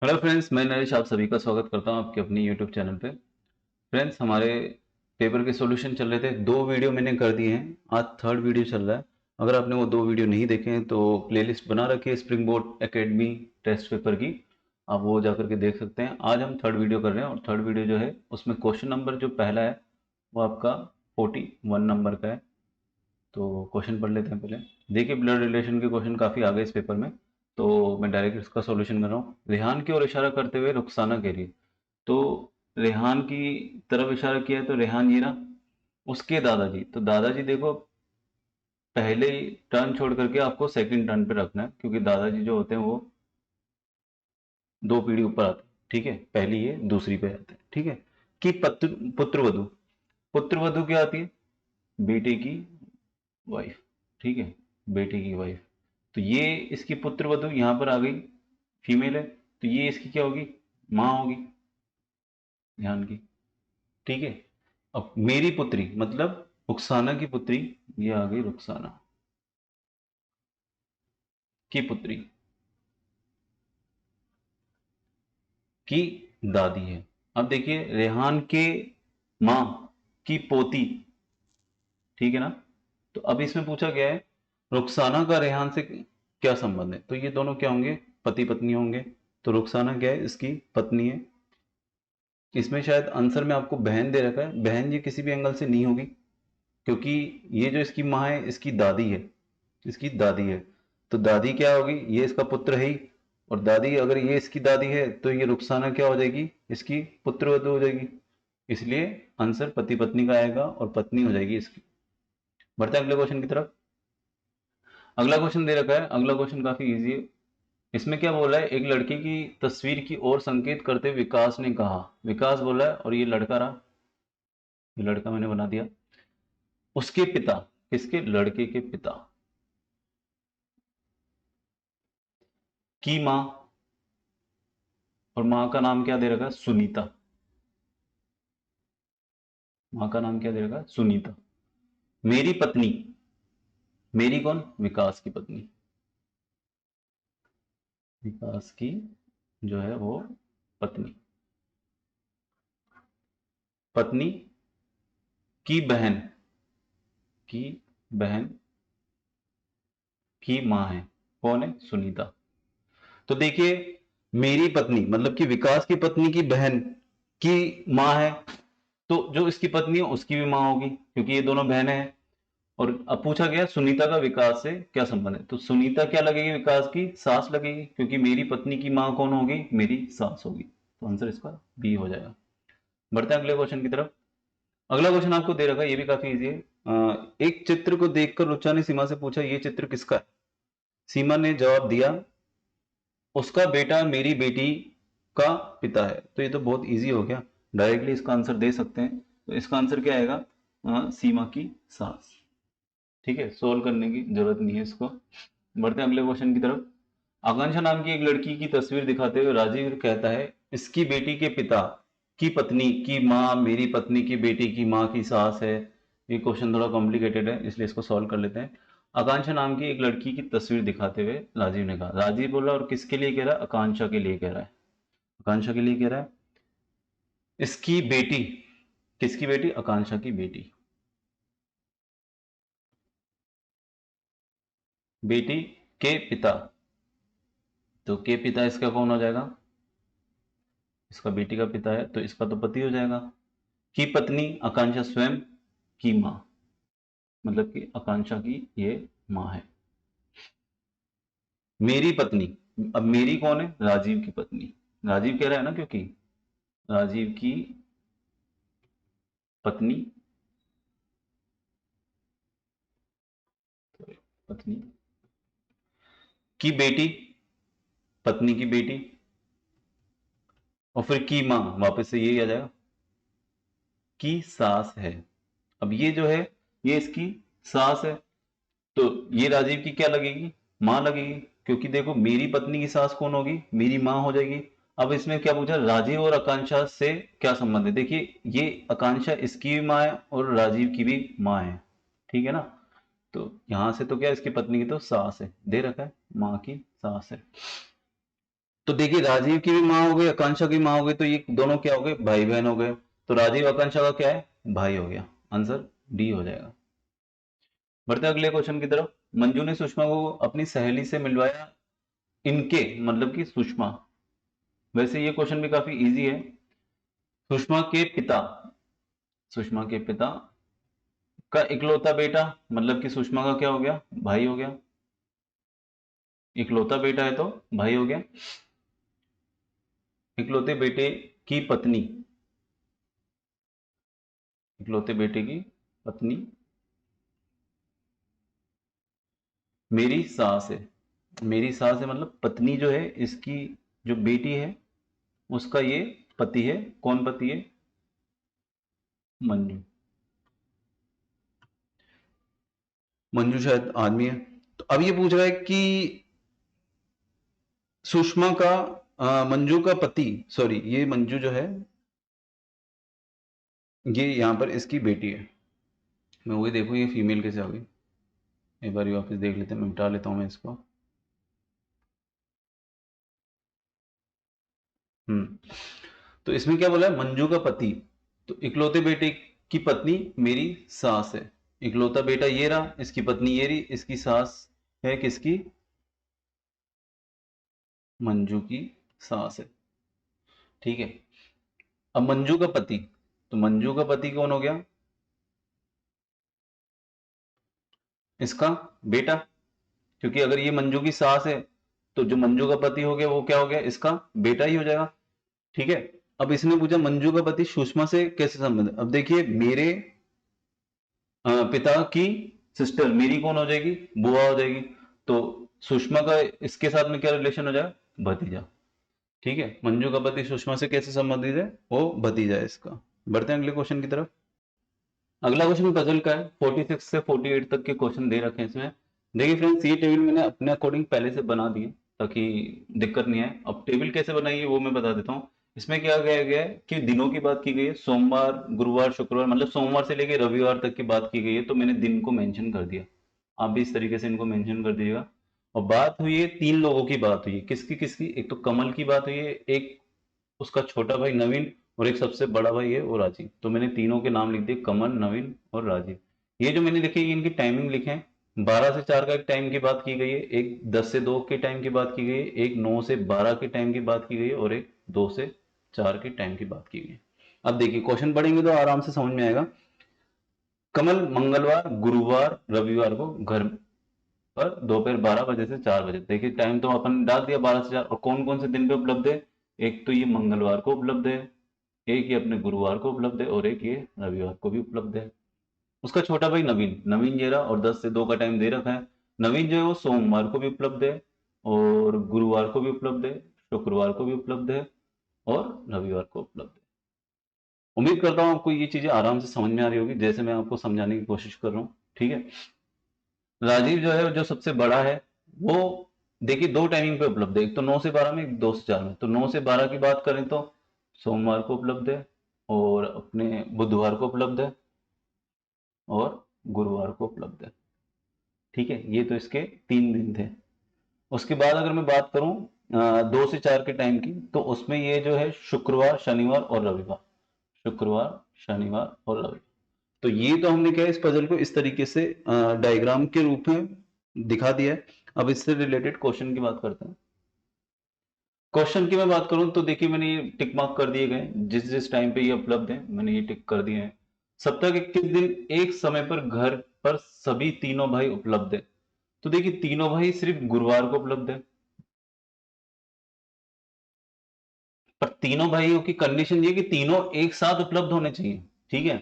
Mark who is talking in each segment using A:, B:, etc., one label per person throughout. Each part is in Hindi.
A: हेलो फ्रेंड्स, मैं नरेश आप सभी का स्वागत करता हूं आपके अपनी यूट्यूब चैनल पे। फ्रेंड्स, हमारे पेपर के सॉल्यूशन चल रहे थे। 2 वीडियो मैंने कर दिए हैं, आज थर्ड वीडियो चल रहा है। अगर आपने वो 2 वीडियो नहीं देखे हैं तो प्लेलिस्ट बना रखी है spring board academy test paper की, आप वो जा करके देख सकते हैं। आज हम थर्ड वीडियो कर रहे हैं और थर्ड वीडियो जो है उसमें क्वेश्चन नंबर जो पहला है वो आपका 41 नंबर का है। तो क्वेश्चन पढ़ लेते हैं पहले। देखिए, ब्लड रिलेशन के क्वेश्चन काफ़ी आ गए इस पेपर में, तो मैं डायरेक्ट इसका सॉल्यूशन कर रहा हूँ। रेहान की ओर इशारा करते हुए रुखसाना कह रही है, तो रेहान की तरफ इशारा किया है तो रेहान ये रहा। उसके दादाजी, तो दादाजी देखो पहले ही टर्न छोड़ करके आपको सेकंड टर्न पे रखना है, क्योंकि दादाजी जो होते हैं वो 2 पीढ़ी ऊपर आते हैं। ठीक है, पहली ये दूसरी पे आते हैं। ठीक है, कि पुत्र वधु, पुत्र वधु क्या आती है? बेटे की वाइफ। ठीक है, बेटे की वाइफ। तो ये इसकी पुत्र वधु यहां पर आ गई, फीमेल है, तो ये इसकी क्या होगी? माँ होगी, ध्यान की। ठीक है, अब मेरी पुत्री मतलब रुखसाना की पुत्री, ये आ गई रुखसाना की पुत्री की दादी है। अब देखिए, रेहान के माँ की पोती, ठीक है ना। तो अब इसमें पूछा गया है रुखसाना का रेहान से क्या संबंध है, तो ये दोनों क्या होंगे? पति पत्नी होंगे। तो रुखसाना क्या है? इसकी पत्नी है। इसमें शायद आंसर में आपको बहन दे रखा है, बहन ये किसी भी एंगल से नहीं होगी, क्योंकि ये जो इसकी माँ है इसकी दादी है, इसकी दादी है। तो दादी क्या होगी? ये इसका पुत्र है ही, और दादी अगर ये इसकी दादी है तो ये रुखसाना क्या हो जाएगी? इसकी पुत्रवधू हो जाएगी। इसलिए आंसर पति पत्नी का आएगा और पत्नी हो जाएगी इसकी। बढ़ते हैं अगले क्वेश्चन की तरफ। अगला क्वेश्चन दे रखा है, अगला क्वेश्चन काफी इजी है। इसमें क्या बोला है? एक लड़के की तस्वीर की ओर संकेत करते हुए विकास ने कहा, विकास बोला है और ये लड़का रहा, ये लड़का मैंने बना दिया। उसके पिता, किसके? लड़के के पिता की मां, और मां का नाम क्या दे रखा है? सुनीता। मां का नाम क्या दे रखा है? सुनीता। मेरी पत्नी, मेरी कौन? विकास की पत्नी, विकास की जो है वो पत्नी, पत्नी की बहन, की बहन की मां है। कौन है? सुनीता। तो देखिए, मेरी पत्नी मतलब कि विकास की पत्नी की बहन की मां है, तो जो इसकी पत्नी है उसकी भी मां होगी, क्योंकि ये दोनों बहनें हैं। और अब पूछा गया सुनीता का विकास से क्या संबंध है, तो सुनीता क्या लगेगी? विकास की सास लगेगी, क्योंकि मेरी पत्नी की मां कौन होगी? मेरी सास होगी। तो आंसर इसका बी हो जाएगा। बढ़ते हैं अगले क्वेश्चन की तरफ। अगला क्वेश्चन आपको दे रखा है, ये भी काफी इजी है। एक चित्र को देखकर रुचा ने सीमा से पूछा, ये चित्र किसका है? सीमा ने जवाब दिया, उसका बेटा मेरी बेटी का पिता है। तो ये तो बहुत इजी हो गया, डायरेक्टली इसका आंसर दे सकते हैं। तो इसका आंसर क्या आएगा? सीमा की सास। ठीक है, सोल्व करने की जरूरत नहीं है इसको। बढ़ते हैं अगले क्वेश्चन की तरफ। आकांक्षा नाम की एक लड़की की तस्वीर दिखाते हुए राजीव कहता है, इसकी बेटी के पिता की पत्नी की माँ मेरी पत्नी की बेटी की माँ की सास है। ये क्वेश्चन थोड़ा कॉम्प्लिकेटेड है, इसलिए इसको सॉल्व कर लेते हैं। आकांक्षा नाम की एक लड़की की तस्वीर दिखाते हुए राजीव ने कहा, राजीव बोला और किसके लिए कह रहा है? आकांक्षा के लिए कह रहा है, आकांक्षा के लिए कह रहा है। इसकी बेटी, किसकी बेटी? आकांक्षा की बेटी, बेटी के पिता। तो के पिता इसका कौन हो जाएगा? इसका बेटी का पिता है तो इसका तो पति हो जाएगा। की पत्नी आकांक्षा स्वयं की मां, मतलब कि आकांक्षा की ये मां है। मेरी पत्नी, अब मेरी कौन है? राजीव की पत्नी, राजीव कह रहा है ना, क्योंकि राजीव की पत्नी, पत्नी की बेटी, पत्नी की बेटी, और फिर की मां, वापस से यही आ जाएगा, की सास है। अब ये जो है ये इसकी सास है, तो ये राजीव की क्या लगेगी? मां लगेगी, क्योंकि देखो मेरी पत्नी की सास कौन होगी? मेरी मां हो जाएगी। अब इसमें क्या पूछा? राजीव और आकांक्षा से क्या संबंध है? देखिए, ये आकांक्षा इसकी भी मां है और राजीव की भी मां है, ठीक है ना। तो यहां से तो क्या, इसकी पत्नी की तो सास है, दे रखा है मां की सास है। तो देखिए राजीव की भी माँ हो गई, आकांक्षा की माँ हो गई, तो ये दोनों क्या हो गए, भाई बहन हो गए। तो राजीव आकांक्षा का क्या है, भाई हो गया। आंसर डी हो जाएगा। बढ़ते हैं अगले क्वेश्चन की तरफ। मंजू ने सुषमा को अपनी सहेली से मिलवाया, इनके मतलब कि सुषमा। वैसे ये क्वेश्चन भी काफी इजी है। सुषमा के पिता, सुषमा के पिता का इकलौता बेटा, मतलब कि सुषमा का क्या हो गया, भाई हो गया। इकलौता बेटा है तो भाई हो गया। इकलौते बेटे की पत्नी, इकलौते बेटे की पत्नी मेरी सास है। मेरी सास है मतलब पत्नी जो है इसकी, जो बेटी है उसका ये पति है। कौन पति है, मंजू। मंजू शायद आदमी है। तो अब ये पूछ रहा है कि सुषमा का मंजू का पति, सॉरी ये मंजू जो है ये यहां पर इसकी बेटी है। मैं वही देखूँ ये फीमेल कैसे आ गई, एक बार वापस देख लेते हैं, मैं मिटा लेता हूँ मैं इसको। तो इसमें क्या बोला है, मंजू का पति। तो इकलौते बेटे की पत्नी मेरी सास है। इकलौता बेटा ये रहा, इसकी पत्नी ये रही, इसकी सास है किसकी, मंजू की सास है। ठीक है। अब मंजू का पति, तो मंजू का पति कौन हो गया, इसका बेटा। क्योंकि अगर ये मंजू की सास है तो जो मंजू का पति हो गया वो क्या हो गया, इसका बेटा ही हो जाएगा। ठीक है। अब इसने पूछा मंजू का पति सुषमा से कैसे संबंध है। अब देखिए मेरे पिता की सिस्टर मेरी कौन हो जाएगी, बुआ हो जाएगी। तो सुषमा का इसके साथ में क्या रिलेशन हो जाएगा, भतीजा। ठीक है। मंजू का पति सुषमा से कैसे संबंधित है, वो भतीजा है इसका। बढ़ते हैं अगले क्वेश्चन की तरफ। अगला क्वेश्चन पजल का है। 46 से 48 तक के क्वेश्चन दे रखे हैं इसमें। देखिए फ्रेंड्स ये टेबल मैंने अपने अकॉर्डिंग पहले से बना दिए ताकि दिक्कत नहीं है। अब टेबल कैसे बनाई है वो मैं बता देता हूँ। इसमें क्या किया गया है कि दिनों की बात की गई है, सोमवार गुरुवार शुक्रवार, मतलब सोमवार से लेकर रविवार तक की बात की गई है, तो मैंने दिन को मेंशन कर दिया। आप भी इस तरीके से इनको मेंशन कर दीजिएगा। और बात हुई है तीन लोगों की, बात हुई है किसकी किसकी, एक तो कमल की बात हुई है, एक उसका छोटा भाई नवीन, और एक सबसे बड़ा भाई है वो राजीव। तो मैंने तीनों के नाम लिख दिए, कमल नवीन और राजीव। ये जो मैंने लिखे इनकी टाइमिंग लिखे हैं। 12 से 4 का एक टाइम की बात की गई है, एक 10 से 2 के टाइम की बात की गई है, एक 9 से 12 के टाइम की बात की गई है, और एक 2 से 4 के टाइम की बात की गई है। अब देखिए क्वेश्चन पढ़ेंगे तो आराम से समझ में आएगा। कमल मंगलवार गुरुवार रविवार को घर पर दोपहर 12 बजे से 4 बजे, देखिए टाइम तो अपन डाल दिया 12 से 4। और कौन कौन से दिन पे उपलब्ध है, एक तो ये मंगलवार को उपलब्ध है, एक ये अपने गुरुवार को उपलब्ध है, और एक ये रविवार को भी उपलब्ध है। उसका छोटा भाई नवीन, नवीन ये रहा, और 10 से 2 का टाइम दे रखा है। नवीन जो है वो सोमवार को भी उपलब्ध है, और गुरुवार को भी उपलब्ध है, शुक्रवार को भी उपलब्ध है, और रविवार को उपलब्ध है। उम्मीद करता हूँ आपको ये चीजें आराम से समझ में आ रही होगी जैसे मैं आपको समझाने की कोशिश कर रहा हूँ। ठीक है। राजीव जो है जो सबसे बड़ा है वो देखिए दो टाइमिंग पे उपलब्ध है, एक तो 9 से 12 में, एक 2 से 4 में। तो 9 से 12 की बात करें तो सोमवार को उपलब्ध है, और अपने बुधवार को उपलब्ध है, और गुरुवार को उपलब्ध है। ठीक है। ये तो इसके 3 दिन थे। उसके बाद अगर मैं बात करूं 2 से 4 के टाइम की, तो उसमें ये जो है शुक्रवार शनिवार और रविवार, शुक्रवार शनिवार और रविवार। तो ये तो हमने क्या है, इस पजल को इस तरीके से डायग्राम के रूप में दिखा दिया है। अब इससे रिलेटेड क्वेश्चन की बात करते हैं। क्वेश्चन की मैं बात करूं तो देखिए मैंने ये टिक मार्क कर दिए गए, जिस जिस टाइम पे ये उपलब्ध है मैंने ये टिक कर दिए हैं। सप्ताह के किस दिन एक समय पर घर पर सभी तीनों भाई उपलब्ध है। तो देखिए तीनों भाई सिर्फ गुरुवार को उपलब्ध है, पर तीनों भाइयों की कंडीशन ये कि तीनों एक साथ उपलब्ध होने चाहिए। ठीक है।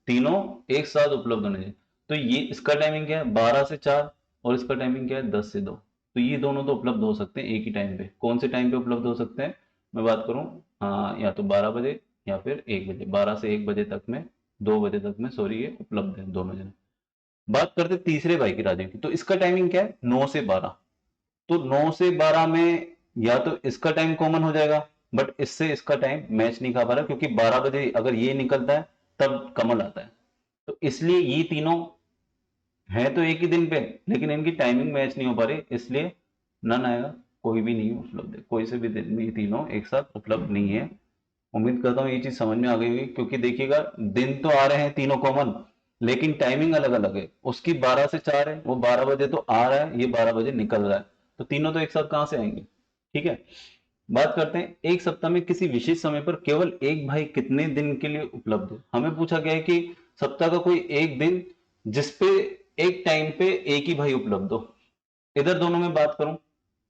A: तीनों एक साथ उपलब्ध होने चाहिए। तो ये इसका टाइमिंग क्या है, 12 से 4, और इसका टाइमिंग क्या है, 10 से 2। तो ये दोनों तो उपलब्ध हो सकते हैं एक ही टाइम पे। कौन से टाइम पे उपलब्ध हो सकते हैं, मैं बात करूं, हाँ या तो 12 बजे या फिर 1 बजे, 12 से 1 बजे तक में, 2 बजे तक में, सॉरी ये उपलब्ध है दोनों जने। बात करते तीसरे भाई की, राजीव की। तो इसका टाइमिंग क्या है, 9 से 12। तो 9 से 12 में या तो इसका टाइम कॉमन हो जाएगा, बट इससे इसका टाइम मैच नहीं खा पा रहा, क्योंकि 12 बजे अगर ये निकलता है तब कमल आता है। तो इसलिए ये तीनों हैं तो एक ही दिन पे, लेकिन इनकी टाइमिंग मैच नहीं हो पा रही, इसलिए नन आएगा। कोई भी नहीं उपलब्ध है, कोई से भी दिन में ये तीनों एक साथ उपलब्ध नहीं है। उम्मीद करता हूँ ये चीज समझ में आ गई होगी, क्योंकि देखिएगा दिन तो आ रहे हैं तीनों कॉमन, लेकिन टाइमिंग अलग अलग है। उसकी 12 से 4 है, वो 12 बजे तो आ रहा है, ये 12 बजे निकल रहा है, तो तीनों तो एक साथ कहां से आएंगे। ठीक है, बात करते हैं एक सप्ताह में किसी विशेष समय पर केवल एक भाई कितने दिन के लिए उपलब्ध है। हमें पूछा गया है कि सप्ताह का कोई एक दिन जिसपे एक टाइम पे एक ही भाई उपलब्ध हो। इधर दोनों में बात करूं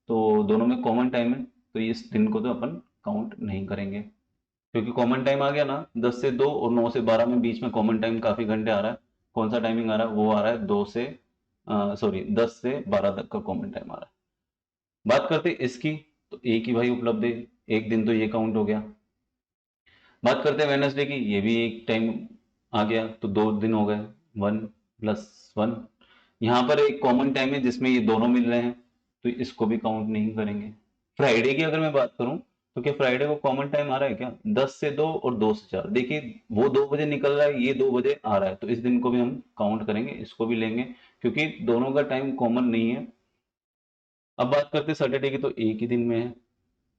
A: तो दोनों में कॉमन टाइम है, तो इस दिन को तो अपन काउंट नहीं करेंगे, क्योंकि कॉमन टाइम आ गया ना 10 से 2 और 9 से 12 में बीच में कॉमन टाइम काफी घंटे आ रहा है। कौन सा टाइमिंग आ रहा है, वो आ रहा है 2 से 10 से 12 तक का कॉमन टाइम आ रहा है। बात करते हैं इसकी, तो एक ही भाई उपलब्ध है, एक दिन तो ये काउंट हो गया। बात करते हैं वेडनेसडे की, ये भी एक टाइम आ गया, तो 2 दिन हो गए, 1+1। यहाँ पर एक कॉमन टाइम है जिसमें ये दोनों मिल रहे हैं, तो इसको भी काउंट नहीं करेंगे। फ्राइडे की अगर मैं बात करूं, तो क्या फ्राइडे को कॉमन टाइम आ रहा है क्या, 10 से 2 और 2 से 4। देखिए वो 2 बजे निकल रहा है, ये 2 बजे आ रहा है, तो इस दिन को भी हम काउंट करेंगे, इसको भी लेंगे, क्योंकि दोनों का टाइम कॉमन नहीं है। अब बात करते हैं सैटरडे की, तो एक ही दिन में है,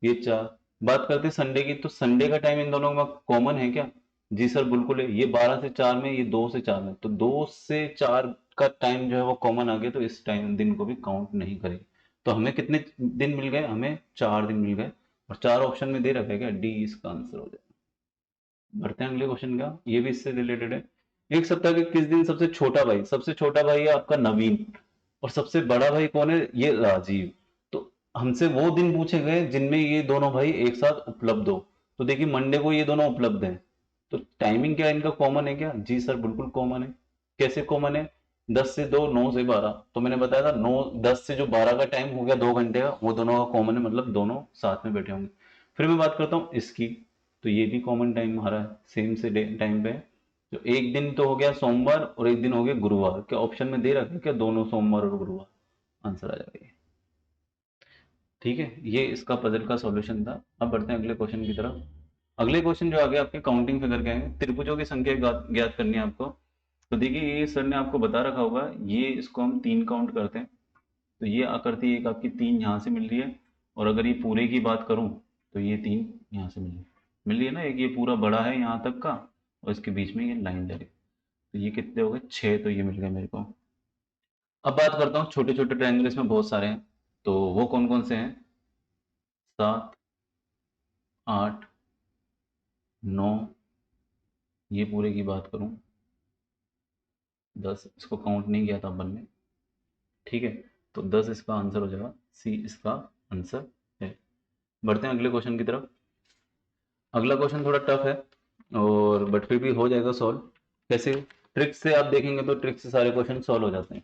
A: ये 4। बात करते हैं संडे की, तो संडे का टाइम इन दोनों में कॉमन है क्या, जी सर बिल्कुल है, ये 12 से 4 में, ये 2 से 4 में, तो 2 से 4 का टाइम जो है वो कॉमन आ गया, तो इस टाइम दिन को भी काउंट नहीं करेंगे। तो हमें कितने दिन मिल गए, हमें 4 दिन मिल गए, और 4 ऑप्शन में दे रखा है क्या, डी इसका आंसर हो जाएगा। बढ़ते हैं अगले क्वेश्चन का, ये भी इससे रिलेटेड है। एक सप्ताह के किस दिन सबसे छोटा भाई, सबसे छोटा भाई है आपका नवीन, और सबसे बड़ा भाई कौन है, ये राजीव। तो हमसे वो दिन पूछे गए जिनमें ये दोनों भाई एक साथ उपलब्ध हो। तो देखिए मंडे को ये दोनों उपलब्ध हैं, तो टाइमिंग क्या इनका कॉमन है क्या, जी सर बिल्कुल कॉमन है। कैसे कॉमन है, 10 से 2, 9 से 12, तो मैंने बताया था 9 10 से जो 12 का टाइम हो गया 2 घंटे का, वो दोनों का कॉमन है, मतलब दोनों साथ में बैठे होंगे। फिर मैं बात करता हूँ इसकी, तो ये भी कॉमन टाइम हमारा है, सेम से टाइम पे है। तो एक दिन तो हो गया सोमवार और एक दिन हो गया गुरुवार, क्या ऑप्शन में दे रखा है क्या, दोनों सोमवार और गुरुवार, आंसर आ जाएगा ये। ठीक है, ये इसका पजल का सॉल्यूशन था। अब बढ़ते हैं अगले क्वेश्चन की तरफ। अगले क्वेश्चन जो आगे आपके काउंटिंग फिगर के हैं, त्रिभुजों की संख्या ज्ञात करनी है आपको। तो देखिए ये सर ने आपको बता रखा होगा, ये इसको हम 3 काउंट करते हैं, तो ये आकृति एक आपकी 3 यहाँ से मिल रही है, और अगर ये पूरे की बात करूँ तो ये 3 यहाँ से मिल रही है ना, एक ये पूरा बड़ा है यहाँ तक का, और इसके बीच में ये लाइन जा रही है, तो ये कितने हो गए, 6, तो ये मिल गए मेरे को। अब बात करता हूँ छोटे छोटे ट्रायंगल, इसमें बहुत सारे हैं, तो वो कौन कौन से हैं, 7, 8, 9, ये पूरे की बात करूँ 10, इसको काउंट नहीं किया था अपन ने। ठीक है, तो 10 इसका आंसर हो जाएगा, सी इसका आंसर है। बढ़ते हैं अगले क्वेश्चन की तरफ। अगला क्वेश्चन थोड़ा टफ है, और बट फिर भी हो जाएगा सॉल्व। कैसे, ट्रिक से आप देखेंगे तो ट्रिक से सारे क्वेश्चन सॉल्व हो जाते हैं।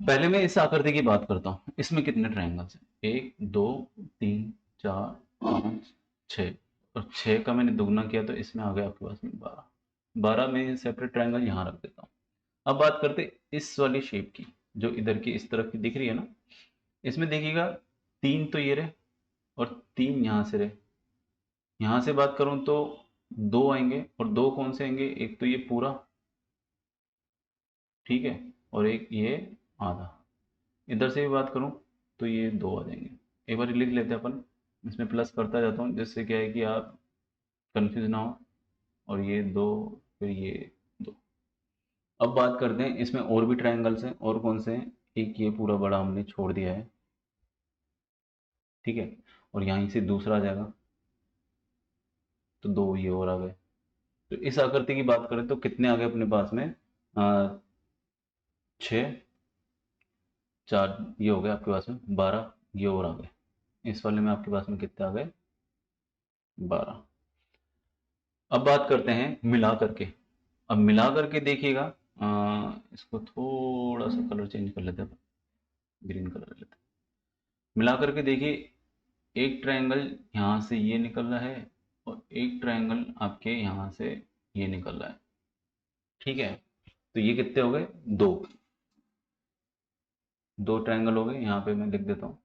A: पहले मैं इस आकृति की बात करता हूँ, इसमें कितने ट्रायंगल्स हैं, 1 2 3 4 5 6, और 6 का मैंने दुगना किया तो इसमें आ गया आपके पास में 12। 12 में सेपरेट ट्रायंगल यहाँ रख देता हूँ। अब बात करते इस वाली शेप की, जो इधर की इस तरफ की दिख रही है ना, इसमें देखिएगा 3 तो ये रहे, और 3 यहाँ से रहे। यहाँ से बात करूँ तो 2 आएंगे, और 2 कौन से आएंगे, एक तो ये पूरा, ठीक है, और एक ये आधा। इधर से भी बात करूं तो ये 2 आ जाएंगे। एक बार लिख लेते हैं अपन, इसमें प्लस करता जाता हूँ, जिससे क्या है कि आप कंफ्यूज ना हो। और ये 2, फिर ये 2। अब बात करते हैं इसमें और भी ट्रायंगल्स हैं, और कौन से हैं, एक ये पूरा बड़ा हमने छोड़ दिया है, ठीक है, और यहीं से दूसरा आ जाएगा, तो 2 ये और आ गए। तो इस आकृति की बात करें तो कितने आ गए अपने पास में, 6, 4 ये हो गए आपके पास में, 12 ये और आ गए। इस वाले में आपके पास में कितने आ गए, 12। अब बात करते हैं मिला करके। अब मिला करके देखिएगा, इसको थोड़ा सा कलर चेंज कर लेते हैं, ग्रीन कलर ले लेते हैं। मिला करके देखिए, एक ट्रायंगल यहाँ से ये निकल रहा है, और एक ट्रायंगल आपके यहाँ से ये निकल रहा है, ठीक है, तो ये कितने हो गए, 2। 2 ट्रायंगल हो गए, यहाँ पे मैं लिख देता हूँ।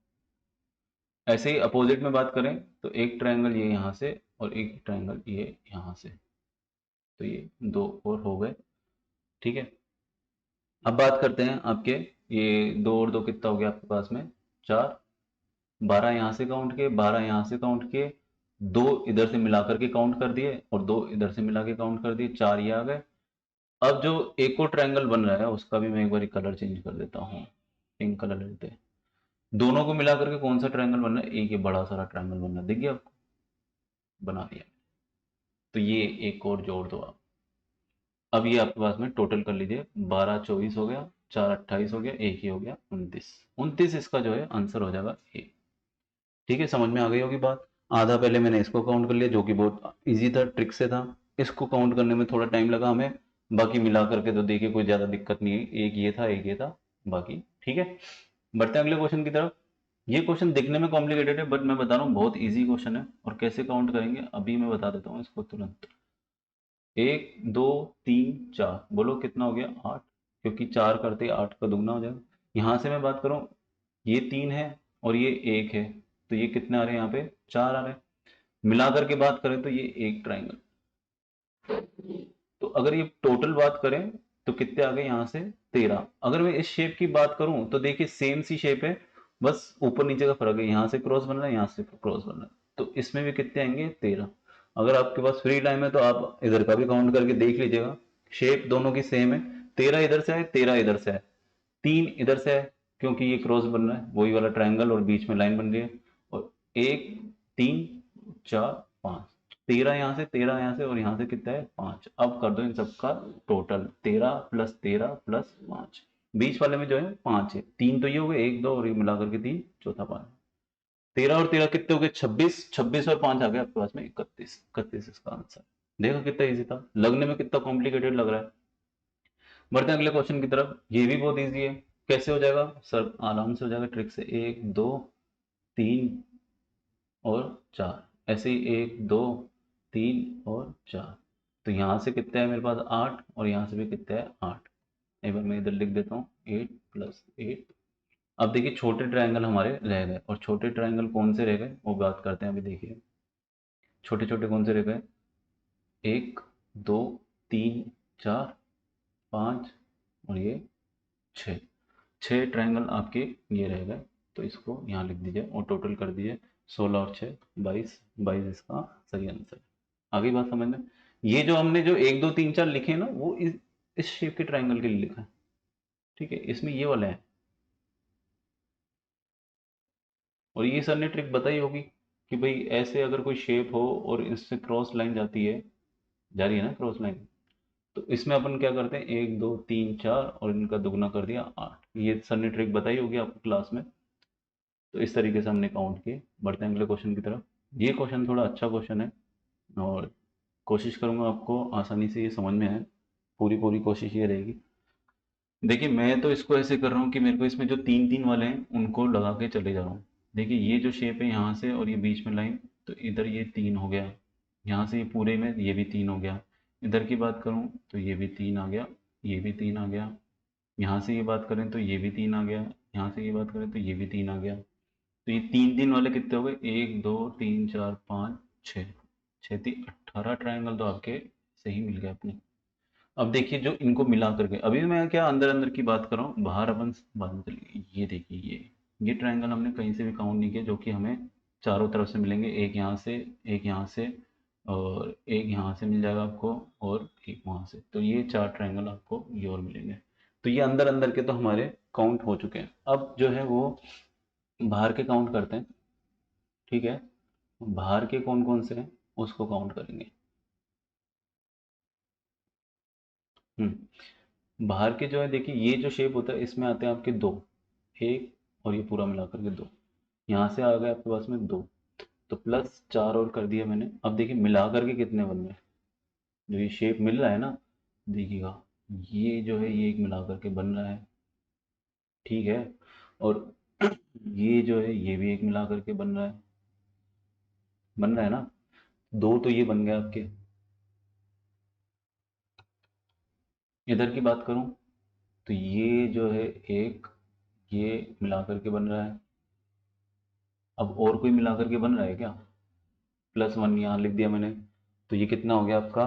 A: ऐसे ही अपोजिट में बात करें तो एक ट्रायंगल ये यहाँ से, और एक ट्रायंगल ये यहाँ से, तो ये 2 और हो गए, ठीक है। अब बात करते हैं आपके, ये 2 और 2 कितना हो गया आपके पास में, 4, 12 यहाँ से काउंट किए, 12 यहाँ से काउंट किए, 2 इधर से मिला करके काउंट कर दिए और 2 इधर से मिला के काउंट कर दिए, 4 ये आ गए। अब जो एक और ट्रायंगल बन रहा है उसका भी मैं एक बार कलर चेंज कर देता हूँ, पिंक कलर लेते हैं। दोनों को मिला करके कौन सा ट्रायंगल बन रहा है, एक ये बड़ा सारा ट्रायंगल बन रहा है, देखिए आपको बना दिया। तो ये एक और जोड़ दो आप। अब ये आपके पास में टोटल कर लीजिए, 12 24 हो गया, 4 28 हो गया, एक ही हो गया 29। 29 इसका जो है आंसर हो जाएगा ए। ठीक है, समझ में आ गई होगी बात। आधा पहले मैंने इसको काउंट कर लिया जो कि बहुत इजी था, ट्रिक से था। इसको काउंट करने में थोड़ा टाइम लगा हमें, बाकी मिला करके तो देखिए कोई ज्यादा दिक्कत नहीं है, एक ये था एक ये था, बाकी ठीक है। बढ़ते हैं अगले क्वेश्चन की तरफ। ये क्वेश्चन दिखने में कॉम्प्लिकेटेड है बट मैं बता रहा हूँ बहुत इजी क्वेश्चन है, और कैसे काउंट करेंगे अभी मैं बता देता हूँ इसको तुरंत। 1 2 3 4, बोलो कितना हो गया, 8, क्योंकि 4 करते 8 का दुगना हो जाएगा। यहां से मैं बात करूं, ये 3 है और ये 1 है, तो ये कितने आ रहे हैं, यहाँ पे 4 आ रहे हैं। मिला करके बात करें तो ये एक ट्राइंगल। तो अगर ये टोटल बात करें तो कितने आ गए यहाँ से, 13। अगर मैं इस शेप की बात करूं तो देखिए सेम सी शेप है, बस ऊपर नीचे का फर्क है, यहाँ से क्रॉस बन रहा है, यहाँ से क्रॉस बन रहा है, तो इसमें भी कितने आएंगे, 13। अगर आपके पास फ्री टाइम है तो आप इधर का भी काउंट करके देख लीजिएगा, शेप दोनों की सेम है। 13 इधर से है, 13 इधर से है, 3 इधर से है क्योंकि ये क्रॉस बन रहा है, वही वाला ट्राइंगल और बीच में लाइन बन रही है, और 1 3 4 5, 13 यहाँ से, 13 यहाँ से, और यहाँ से कितना है, 5। अब कर दो इन सबका टोटल, 13 प्लस 13 प्लस 5, बीच वाले में जो है 5 है, 3 तो ये हो गए, 1 2 और ये मिला करके 3, चौथा 5। 13 और 13 कितने हो गए, 26, 26 और 5 आ गए आपके पास में 31, 31 इसका आंसर। देखो कितना इजी था, लगने में कितना कॉम्प्लिकेटेड लग रहा है। बढ़ते हैं अगले क्वेश्चन की तरफ, ये भी बहुत इजी है। कैसे हो जाएगा सर, आराम से हो जाएगा ट्रिक से, 1 2 3 और 4, ऐसे ही 1 2 3 और 4। तो यहाँ से कितना है मेरे पास, 8, और यहाँ से भी कितना है, 8। एक बार मैं इधर लिख देता हूँ, 8 प्लस 8। अब देखिए छोटे ट्रायंगल हमारे रह गए, और छोटे ट्रायंगल कौन से रह गए वो बात करते हैं अभी। देखिए छोटे छोटे कौन से रह गए, 1 2 3 4 5 और ये 6, 6 ट्रायंगल आपके ये रह गए। तो इसको यहाँ लिख दीजिए और टोटल कर दीजिए, 16 और 6 22, 22 इसका सही आंसर। आगे बात समझ में। ये जो हमने जो 1 2 3 4 लिखे हैं ना, वो इस शेप के ट्रायंगल के लिए लिखा है, ठीक है, इसमें ये वाला है। और ये सर ने ट्रिक बताई होगी कि भाई ऐसे अगर कोई शेप हो और इससे क्रॉस लाइन जाती है, जा रही है ना क्रॉस लाइन, तो इसमें अपन क्या करते हैं, 1 2 3 4 और इनका दुगना कर दिया 8। ये सर ने ट्रिक बताई होगी आपको क्लास में। तो इस तरीके से हमने काउंट किए। बढ़ते हैं अगले क्वेश्चन की तरफ। ये क्वेश्चन थोड़ा अच्छा क्वेश्चन है, और कोशिश करूंगा आपको आसानी से ये समझ में आए, पूरी पूरी कोशिश ये रहेगी। देखिए मैं तो इसको ऐसे कर रहा हूँ कि मेरे को इसमें जो तीन तीन वाले हैं उनको लगा के चले जा रहा हूँ। देखिए ये जो शेप है यहाँ से और ये बीच में लाइन, तो इधर ये 3 हो गया, यहाँ से ये पूरे में ये भी 3 हो गया। इधर की बात करूँ तो ये भी 3 आ गया, ये भी 3 आ गया। यहाँ से ये बात करें तो ये भी 3 आ गया, यहाँ से ये बात करें तो ये भी 3 आ गया। तो ये तीन तीन वाले कितने हो गए, 1 2 3 4 5 6, 6 3 18 ट्रायंगल तो आपके सही मिल गए अपने। अब देखिए जो इनको मिला करके, अभी मैं क्या अंदर अंदर की बात कर रहा हूँ, बाहर अपन बाद में चलेंगे। ये देखिए ये ट्रायंगल हमने कहीं से भी काउंट नहीं किया, जो कि हमें चारों तरफ से मिलेंगे, एक यहाँ से, एक यहाँ से, और एक यहाँ से मिल जाएगा आपको, और एक वहाँ से। तो ये 4 ट्रायंगल आपको ये और मिलेंगे। तो ये अंदर अंदर के तो हमारे काउंट हो चुके हैं। अब जो है वो बाहर के काउंट करते हैं, ठीक है। बाहर के कौन कौन से हैं उसको काउंट करेंगे। बाहर के जो है देखिए, ये जो शेप होता है इसमें आते हैं आपके 2, एक और ये पूरा मिलाकर के 2, यहाँ से आ गए आपके पास में 2, तो प्लस 4 और कर दिया मैंने। अब देखिए मिला करके कितने बन रहे हैं, जो ये शेप मिल रहा है ना, देखिएगा ये जो है ये एक मिला करके बन रहा है, ठीक है। और ये जो है ये भी एक मिला करके बन रहा है, बन रहा है ना, 2 तो ये बन गया आपके। इधर की बात करूं तो ये जो है एक, ये मिला करके बन रहा है। अब और कोई मिला करके बन रहा है क्या, +1 यहाँ लिख दिया मैंने। तो ये कितना हो गया आपका,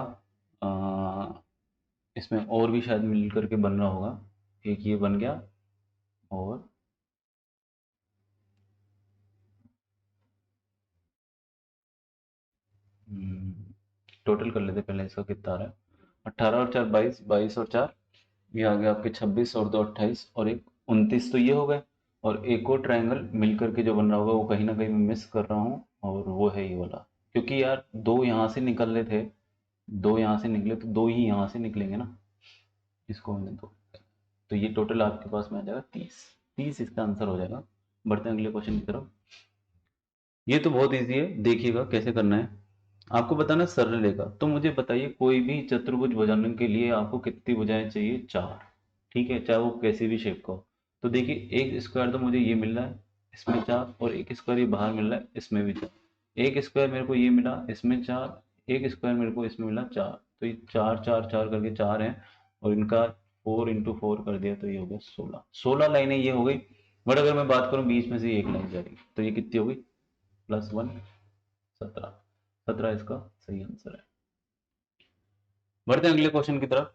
A: इसमें और भी शायद मिल करके बन रहा होगा, एक ये बन गया, और टोटल कर लेते पहले, इसका कितना आ रहा है। 18 और 4 22, 22 और 4 ये आ गया आपके 26 और 2 28 और एक 29, तो ये हो गए। और एक और ट्रायंगल मिलकर के जो बन रहा होगा वो कहीं ना कहीं मैं मिस कर रहा हूँ, और वो है ये वाला। क्योंकि यार दो यहाँ से निकल रहे थे, दो यहाँ से निकले तो दो ही यहाँ से निकलेंगे ना, इसको हमने दो, तो ये टोटल आपके पास में आ जाएगा 30। 30 इसका आंसर हो जाएगा। बढ़ते हैं अगले क्वेश्चन की तरफ। ये तो बहुत इजी है, देखिएगा कैसे करना है। आपको बताना सरल रेखा, तो मुझे बताइए कोई भी चतुर्भुज बनाने के लिए आपको कितनी भुजाएं चाहिए, 4। ठीक है, चाहे वो कैसी भी शेप का हो। तो देखिए एक स्क्वायर तो मुझे ये मिल रहा है, इसमें 4, और एक स्क्वायर ये बाहर मिल रहा है, इसमें भी 4। एक स्क्वायर मेरे को ये मिला, इसमें 4। एक स्क्वायर मेरे को इसमें मिला 4। तो ये 4 4 4 करके 4 हैं, और इनका 4 × 4 कर दिया तो ये हो गया 16। 16 लाइनें ये हो गई। बट अगर मैं बात करूं बीच में से एक लाइन जा रही, तो ये कितनी हो गई, +1, 17। 17 इसका सही आंसर है। बढ़ते हैं अगले क्वेश्चन की तरफ।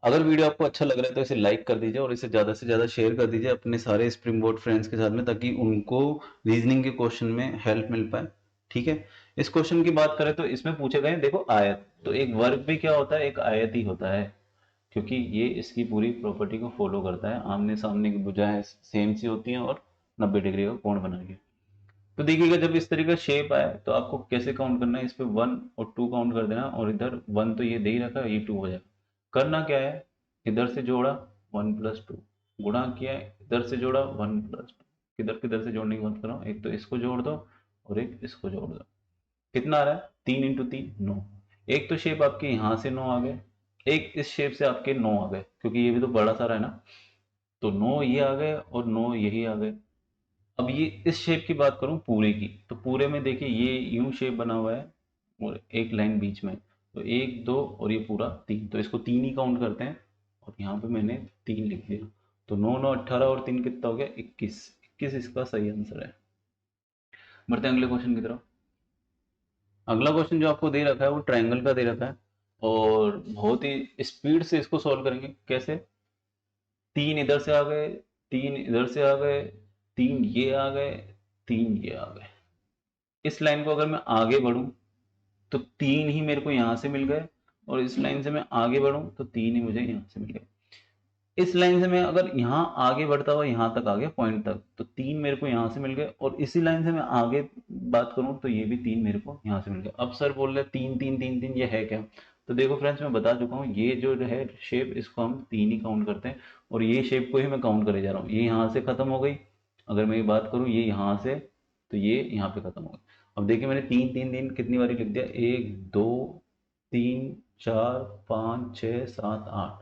A: अगर वीडियो आपको अच्छा लग रहा है तो इसे लाइक कर दीजिए, और इसे ज़्यादा से ज़्यादा शेयर कर दीजिए अपने सारे स्प्रिंग बोर्ड फ्रेंड्स के साथ में, ताकि उनको रीजनिंग के क्वेश्चन में हेल्प मिल पाए। ठीक है, इस क्वेश्चन की बात करें तो इसमें पूछे गए देखो आयत, तो एक वर्ग भी क्या होता है, एक आयत ही होता है, क्योंकि ये इसकी पूरी प्रॉपर्टी को फॉलो करता है। आमने सामने की भुजाएं सेम सी होती हैं और 90 डिग्री का कोण बनाएंगे। तो देखिएगा जब इस तरीके का शेप आए तो आपको कैसे काउंट करना है, इस पे 1 और 2 काउंट कर देना, और इधर 1 तो ये दे ही रखा है, ये 2 हो जाएगा। करना क्या है, इधर से जोड़ा 1 + 2, गुणा किया इधर से जोड़ा 1 + 2, किधर किधर से जोड़ने की बात कर रहा हूँ, एक तो इसको जोड़ दो और एक इसको जोड़ दो। कितना आ रहा है, 3 × 3 9। एक तो शेप आपके यहाँ से 9 आ गए, एक इस शेप से आपके 9 आ गए, क्योंकि ये भी तो बड़ा सारा है ना, तो 9 ये आ गए और 9 यही आ गए। अब ये इस शेप की बात करूं पूरे की, तो पूरे में देखिए ये यूं शेप बना हुआ है और एक लाइन बीच में, तो 1 2 और ये पूरा 3, तो इसको 3 ही काउंट करते हैं, और यहाँ पे मैंने 3 लिख दिया। तो 9 9 18 और 3 कितना हो गया, 21। 21 इसका सही आंसर है। बढ़ते हैं अगले क्वेश्चन की तरफ। अगला क्वेश्चन जो आपको दे रखा है वो ट्राइंगल का दे रखा है, और बहुत ही स्पीड से इसको सॉल्व करेंगे। कैसे, 3 इधर से आ गए, 3 इधर से आ गए, 3 ये आ गए, 3 ये आ गए। इस लाइन को अगर मैं आगे बढ़ूं तो 3 ही मेरे को यहां से मिल गए, और इस लाइन से मैं आगे बढ़ूं तो 3 ही मुझे यहां से मिल गए। इस लाइन से मैं अगर यहाँ आगे बढ़ता हुआ यहाँ तक आ गया पॉइंट तक, तो 3 मेरे को यहाँ से मिल गए, और इसी लाइन से मैं आगे बात करूं तो ये भी 3 मेरे को यहाँ से मिल गए। अब सर बोल रहे 3 3 3 3 ये है क्या, तो देखो फ्रेंड्स मैं बता चुका हूँ, ये जो है शेप इसको हम 3 ही काउंट करते हैं, और ये शेप को ही मैं काउंट करे जा रहा हूँ। ये यहाँ से खत्म हो गई, अगर मैं बात करूँ ये यहाँ से, तो ये यहाँ पे खत्म हो गई। अब देखिए मैंने 3 3 3 कितनी बारी लिख दिया, 1 2 3 4 5 6 7 8,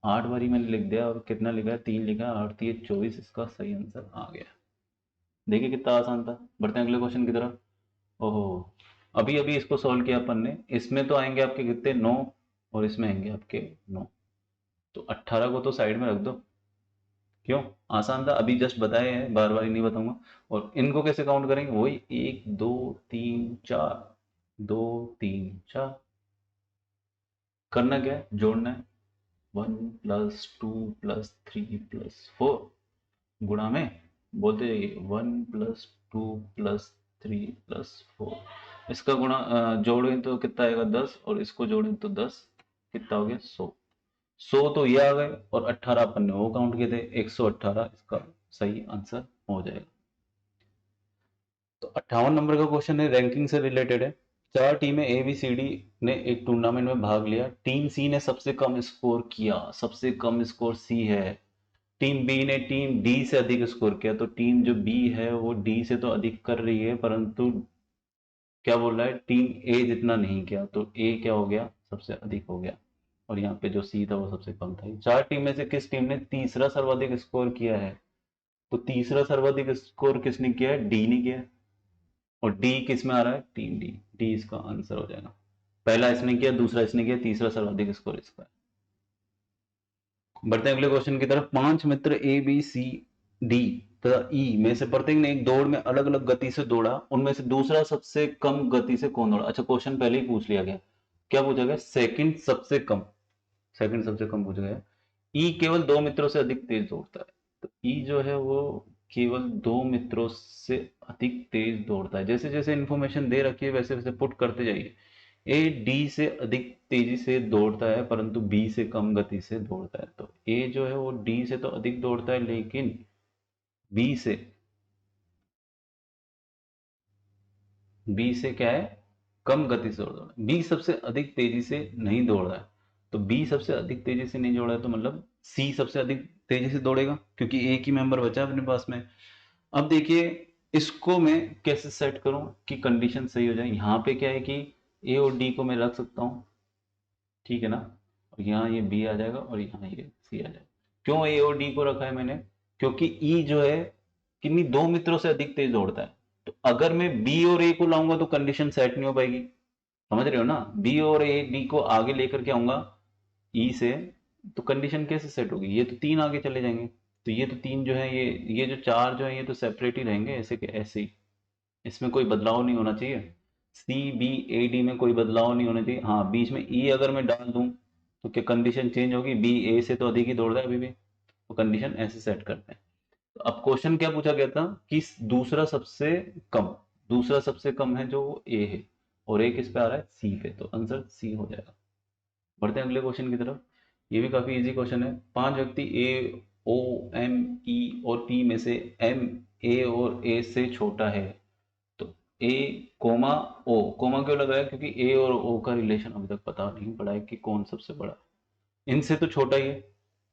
A: 8 बारी मैंने लिख दिया, और कितना लिखा है, 3 लिखा है, 8 3 24, इसका सही आंसर आ गया। देखिए कितना आसान था। बढ़ते हैं अगले क्वेश्चन की तरफ। ओहो, अभी अभी इसको सॉल्व किया अपन ने, इसमें तो आएंगे आपके कितने 9, और इसमें आएंगे आपके 9, तो 18 को तो साइड में रख दो। क्यों, आसान था, अभी जस्ट बताए हैं, बार बार ही नहीं बताऊंगा। और इनको कैसे काउंट करेंगे, वही 1 2 3 4, 2 3 4। करना क्या है, जोड़ना है, 1 + 2 + 3 + 4, गुणा में बोलते जाइए 1 + 2 + 3 + 4। इसका गुणा जोड़ें तो कितना आएगा 10, और इसको जोड़ें तो 10, कितना हो गया 100। 100 तो ये आ गए, और 18 अपन ने वो काउंट किए थे, 118 इसका सही आंसर हो जाएगा। तो 58 नंबर का क्वेश्चन है, रैंकिंग से रिलेटेड है। 4 टीमें ए बी सी डी ने एक टूर्नामेंट में भाग लिया। टीम सी ने सबसे कम स्कोर किया, सबसे कम स्कोर सी है। टीम बी ने टीम डी से अधिक स्कोर किया, तो टीम जो बी है वो डी से तो अधिक कर रही है, परंतु क्या बोल रहा है, टीम ए जितना नहीं किया, तो ए क्या हो गया, सबसे अधिक हो गया, और यहाँ पे जो सी था वो सबसे कम था। 4 टीम में से किस टीम ने तीसरा सर्वाधिक स्कोर किया है, तो तीसरा सर्वाधिक स्कोर किसने किया है, डी ने किया है। और डी किस में आ रहा है, टीम डी, डी इसका आंसर हो जाएगा। पहला इसने किया, दूसरा इसने किया, तीसरा सर्वाधिक स्कोर इसका है। बढ़ते हैं अगले क्वेश्चन की तरफ। 5 मित्र ए बी सी डी तथा ई में से प्रत्येक ने एक दौड़ में अलग अलग गति से दौड़ा, उनमें से दूसरा सबसे कम गति से कौन दौड़ा। अच्छा, क्वेश्चन पहले ही पूछ लिया गया, क्या पूछा गया, सेकंड सबसे कम, सेकंड सबसे कम पूछा गया। ई केवल 2 मित्रों से अधिक तेज दौड़ता है, तो ई जो है वो केवल 2 मित्रों से अधिक तेज दौड़ता है। जैसे जैसे इन्फॉर्मेशन दे रखी है वैसे वैसे पुट करते जाइए। ए डी से अधिक तेजी से दौड़ता है परंतु बी से कम गति से दौड़ता है। तो ए जो है वो डी से तो अधिक दौड़ता है लेकिन बी से क्या है, कम गति से दौड़ रहा है। बी सबसे अधिक तेजी से नहीं दौड़ रहा है, तो बी सबसे अधिक तेजी से नहीं दौड़ रहा है तो मतलब सी सबसे अधिक तेजी से दौड़ेगा क्योंकि एक ही मेंबर बचा है अपने पास में। अब देखिए इसको मैं कैसे सेट करूं कि कंडीशन सही हो जाए। यहाँ पे क्या है कि ए और डी को मैं रख सकता हूँ, ठीक है ना, और यहाँ ये बी आ जाएगा और यहाँ ये सी आ जाएगा। क्यों ए और डी को रखा है मैंने, क्योंकि ई जो है किन्हीं दो मित्रों से अधिक तेज दौड़ता है। तो अगर मैं बी और ए को लाऊंगा तो कंडीशन सेट नहीं हो पाएगी, समझ रहे हो ना। बी और ए डी को आगे लेकर के आऊंगा ई से, तो कंडीशन कैसे सेट होगी, ये तो तीन आगे चले जाएंगे, तो ये तो तीन जो है ये जो चार जो है ये तो सेपरेट ही रहेंगे ऐसे के ऐसे ही, इसमें कोई बदलाव नहीं होना चाहिए। सी बी ए डी में कोई बदलाव नहीं होना चाहिए। हाँ बीच में ई अगर मैं डाल दूं तो क्या कंडीशन चेंज होगी, बी ए से तो अधिक ही दौड़ रहा है अभी भी, तो कंडीशन ऐसे सेट करते हैं। तो अब क्वेश्चन क्या पूछा गया था कि दूसरा सबसे कम, दूसरा सबसे कम है जो वो ए है और ए किस पे आ रहा है, सी पे, तो आंसर सी हो जाएगा। बढ़ते हैं अगले क्वेश्चन की तरफ। ये भी काफी इजी क्वेश्चन है। पांच व्यक्ति ए ओ एम ई और पी में से एम ए और ए से छोटा है, तो ए कोमा ओ, कोमा क्यों लगाया, क्योंकि ए और ओ का रिलेशन अभी तक पता नहीं पड़ा है कि कौन सबसे बड़ा है, इनसे तो छोटा ही है,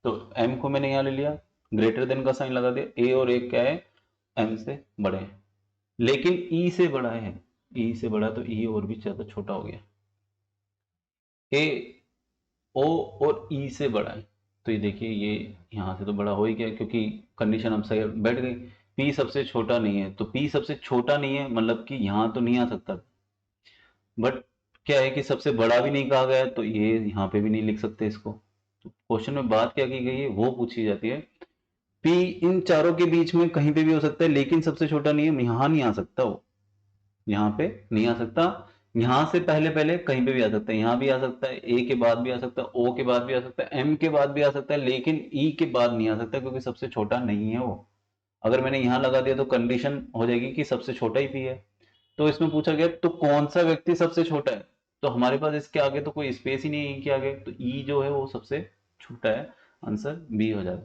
A: तो एम को मैंने यहाँ ले लिया, ग्रेटर देन का साइन लगा दिया, ए और ए क्या है, एम से बड़े हैं, लेकिन ई से बड़ा है, ई से बड़ा तो ई और भी ज्यादा छोटा हो गया, ए ओ और ई से बड़ा है, तो ये देखिए ये यहाँ से तो बड़ा हो ही गया क्योंकि कंडीशन हम सही बैठ गई। पी सबसे छोटा नहीं है, तो पी सबसे छोटा नहीं है मतलब कि यहाँ तो नहीं आ सकता, बट क्या है कि सबसे बड़ा भी नहीं कहा गया है, तो ये यहाँ पे भी नहीं लिख सकते इसको। तो क्वेश्चन में बात क्या की गई है वो पूछी जाती है, पी इन चारों के बीच में कहीं पे भी हो सकता है लेकिन सबसे छोटा नहीं है, यहाँ नहीं आ सकता वो, यहाँ पे नहीं आ सकता, यहाँ से पहले पहले कहीं पे भी आ सकता है, यहाँ भी आ सकता है, ए के बाद भी आ सकता है, ओ के बाद भी आ सकता है, एम के बाद भी आ सकता है, लेकिन ई के बाद नहीं आ सकता क्योंकि सबसे छोटा नहीं है वो। अगर मैंने यहाँ लगा दिया तो कंडीशन हो जाएगी कि सबसे छोटा ही पी है। तो इसमें पूछा गया तो कौन सा व्यक्ति सबसे छोटा है, तो हमारे पास इसके आगे तो कोई स्पेस ही नहीं है, ई के आगे, तो ई जो है वो सबसे छोटा है, आंसर बी हो जाएगा।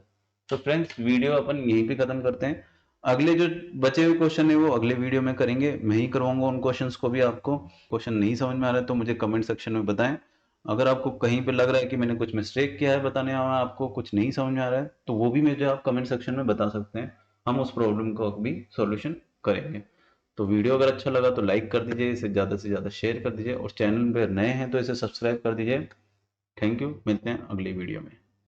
A: तो फ्रेंड्स वीडियो अपन यहीं पे खत्म करते हैं, अगले जो बचे हुए क्वेश्चन है वो अगले वीडियो में करेंगे, मैं ही करवाऊंगा उन क्वेश्चंस को भी। आपको क्वेश्चन नहीं समझ में आ रहा है तो मुझे कमेंट सेक्शन में बताएं, अगर आपको कहीं पे लग रहा है कि मैंने कुछ मिस्टेक किया है बताने में, आपको कुछ नहीं समझ में आ रहा है तो वो भी मुझे आप कमेंट सेक्शन में बता सकते हैं, हम उस प्रॉब्लम का भी सॉल्यूशन करेंगे। तो वीडियो अगर अच्छा लगा तो लाइक कर दीजिए, इसे ज़्यादा से ज़्यादा शेयर कर दीजिए और चैनल पर नए हैं तो इसे सब्सक्राइब कर दीजिए। थैंक यू, मिलते हैं अगली वीडियो में।